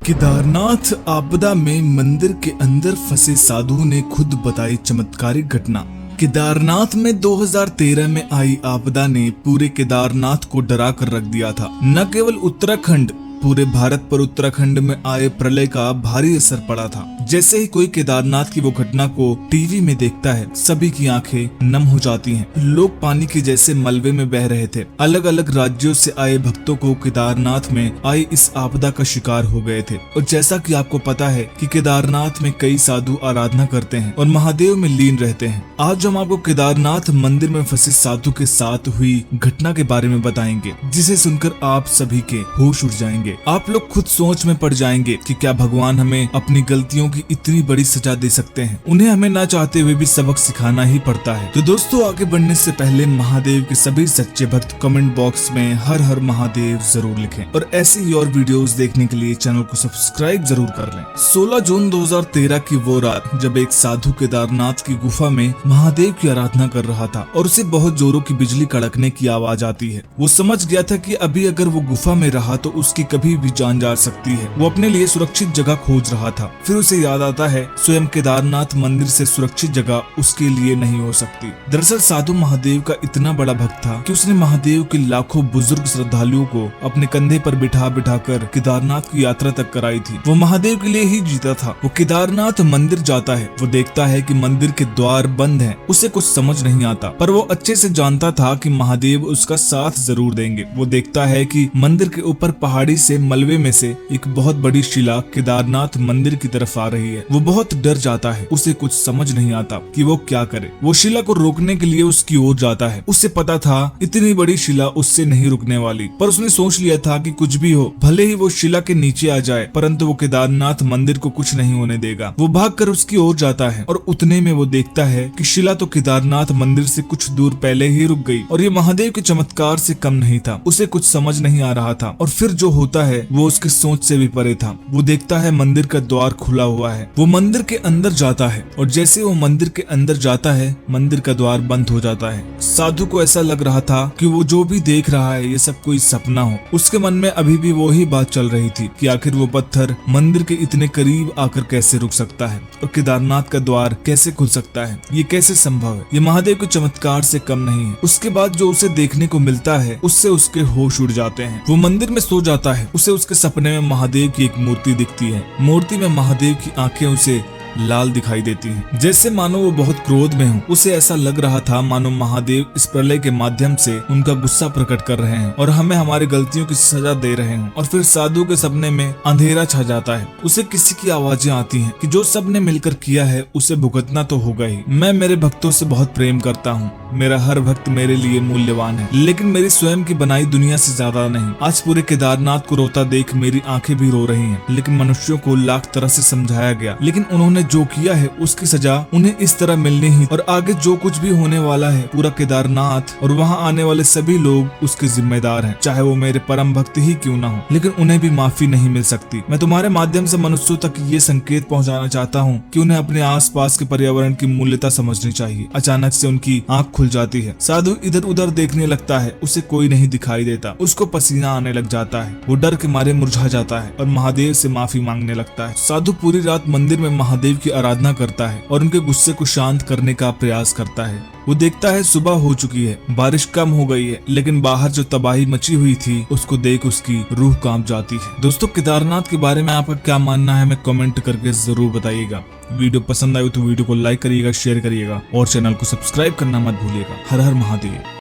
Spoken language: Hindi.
केदारनाथ आपदा में मंदिर के अंदर फंसे साधु ने खुद बताई चमत्कारिक घटना। केदारनाथ में 2013 में आई आपदा ने पूरे केदारनाथ को डरा कर रख दिया था। न केवल उत्तराखंड, पूरे भारत पर उत्तराखंड में आए प्रलय का भारी असर पड़ा था। जैसे ही कोई केदारनाथ की वो घटना को टीवी में देखता है, सभी की आंखें नम हो जाती हैं। लोग पानी के जैसे मलबे में बह रहे थे। अलग अलग राज्यों से आए भक्तों को केदारनाथ में आई इस आपदा का शिकार हो गए थे। और जैसा कि आपको पता है कि केदारनाथ में कई साधु आराधना करते हैं और महादेव में लीन रहते हैं। आज हम आपको केदारनाथ मंदिर में फंसे साधु के साथ हुई घटना के बारे में बताएंगे, जिसे सुनकर आप सभी के होश उड़ जाएंगे। आप लोग खुद सोच में पड़ जाएंगे कि क्या भगवान हमें अपनी गलतियों की इतनी बड़ी सजा दे सकते हैं। उन्हें हमें ना चाहते हुए भी सबक सिखाना ही पड़ता है। तो दोस्तों, आगे बढ़ने से पहले महादेव के सभी सच्चे भक्त कमेंट बॉक्स में हर हर महादेव जरूर लिखें और ऐसी ही और वीडियोस देखने के लिए चैनल को सब्सक्राइब जरूर कर लें। 16 जून 2013 की वो रात, जब एक साधु केदारनाथ की गुफा में महादेव की आराधना कर रहा था और उसे बहुत जोरों की बिजली कड़कने की आवाज आती है। वो समझ गया था कि अभी अगर वो गुफा में रहा तो उसकी कभी भी जान जा सकती है। वो अपने लिए सुरक्षित जगह खोज रहा था। फिर उसे याद आता है, स्वयं केदारनाथ मंदिर से सुरक्षित जगह उसके लिए नहीं हो सकती। दरअसल साधु महादेव का इतना बड़ा भक्त था कि उसने महादेव के लाखों बुजुर्ग श्रद्धालुओं को अपने कंधे पर बिठा बिठा कर केदारनाथ की यात्रा तक कराई थी। वो महादेव के लिए ही जीता था। वो केदारनाथ मंदिर जाता है। वो देखता है कि मंदिर के द्वार बंद हैं। उसे कुछ समझ नहीं आता, पर वो अच्छे से जानता था कि महादेव उसका साथ जरूर देंगे। वो देखता है कि मंदिर के ऊपर पहाड़ी से मलबे में से एक बहुत बड़ी शिला केदारनाथ मंदिर की तरफ आ रही है। वो बहुत डर जाता है। उसे कुछ समझ नहीं आता कि वो क्या करे। वो शिला को रोकने के लिए उसकी ओर जाता है। उसे पता था इतनी बड़ी शिला उससे नहीं रुकने वाली, पर उसने सोच लिया था कि कुछ भी हो, भले ही वो शिला के नीचे आ जाए, परंतु वो केदारनाथ मंदिर को कुछ नहीं होने देगा। वो भागकर उसकी ओर जाता है और उतने में वो देखता है कि शिला तो केदारनाथ मंदिर से कुछ दूर पहले ही रुक गई और ये महादेव के चमत्कार से कम नहीं था। उसे कुछ समझ नहीं आ रहा था और फिर जो होता है वो उसकी सोच से भी परे था। वो देखता है मंदिर का द्वार खुला हुआ है। वो मंदिर के अंदर जाता है और जैसे वो मंदिर के अंदर जाता है, मंदिर का द्वार बंद हो जाता है। साधु को ऐसा लग रहा था कि वो जो भी देख रहा है ये सब कोई सपना हो। उसके मन में अभी भी वो ही बात चल रही थी कि आखिर वो पत्थर मंदिर के इतने करीब आकर कैसे रुक सकता है और केदारनाथ का द्वार कैसे खुल सकता है। ये कैसे संभव है? ये महादेव के चमत्कार से कम नहीं है। उसके बाद जो उसे देखने को मिलता है उससे उसके होश उड़ जाते हैं। वो मंदिर में सो जाता है। उसे उसके सपने में महादेव की एक मूर्ति दिखती है। मूर्ति में महादेव की आंखें उसे लाल दिखाई देती हैं, जैसे मानो वो बहुत क्रोध में हो। उसे ऐसा लग रहा था मानो महादेव इस प्रलय के माध्यम से उनका गुस्सा प्रकट कर रहे हैं और हमें हमारी गलतियों की सजा दे रहे हैं। और फिर साधु के सपने में अंधेरा छा जाता है। उसे किसी की आवाजें आती हैं कि जो सबने मिलकर किया है उसे भुगतना तो होगा ही। मैं मेरे भक्तों से बहुत प्रेम करता हूँ। मेरा हर भक्त मेरे लिए मूल्यवान है, लेकिन मेरी स्वयं की बनाई दुनिया से ज्यादा नहीं। आज पूरे केदारनाथ को रोता देख मेरी आंखें भी रो रही हैं। लेकिन मनुष्यों को लाख तरह से समझाया गया, लेकिन उन्होंने जो किया है उसकी सजा उन्हें इस तरह मिलनी ही। और आगे जो कुछ भी होने वाला है, पूरा केदारनाथ और वहाँ आने वाले सभी लोग उसके जिम्मेदार हैं, चाहे वो मेरे परम भक्त ही क्यों ना हो। लेकिन उन्हें भी माफी नहीं मिल सकती। मैं तुम्हारे माध्यम से मनुष्यों तक ये संकेत पहुँचाना चाहता हूँ कि उन्हें अपने आसपास के पर्यावरण की मूल्यता समझनी चाहिए। अचानक से उनकी आंख खुल जाती है। साधु इधर उधर देखने लगता है। उसे कोई नहीं दिखाई देता। उसको पसीना आने लग जाता है। वो डर के मारे मुरझा जाता है और महादेव से माफी मांगने लगता है। साधु पूरी रात मंदिर में महादेव की आराधना करता है और उनके गुस्से को शांत करने का प्रयास करता है। वो देखता है सुबह हो चुकी है, बारिश कम हो गई है, लेकिन बाहर जो तबाही मची हुई थी उसको देख उसकी रूह कांप जाती है। दोस्तों, केदारनाथ के बारे में आपका क्या मानना है, हमें कमेंट करके जरूर बताइएगा। वीडियो पसंद आई तो वीडियो को लाइक करिएगा, शेयर करिएगा और चैनल को सब्सक्राइब करना मत भूलिएगा। हर हर महादेव।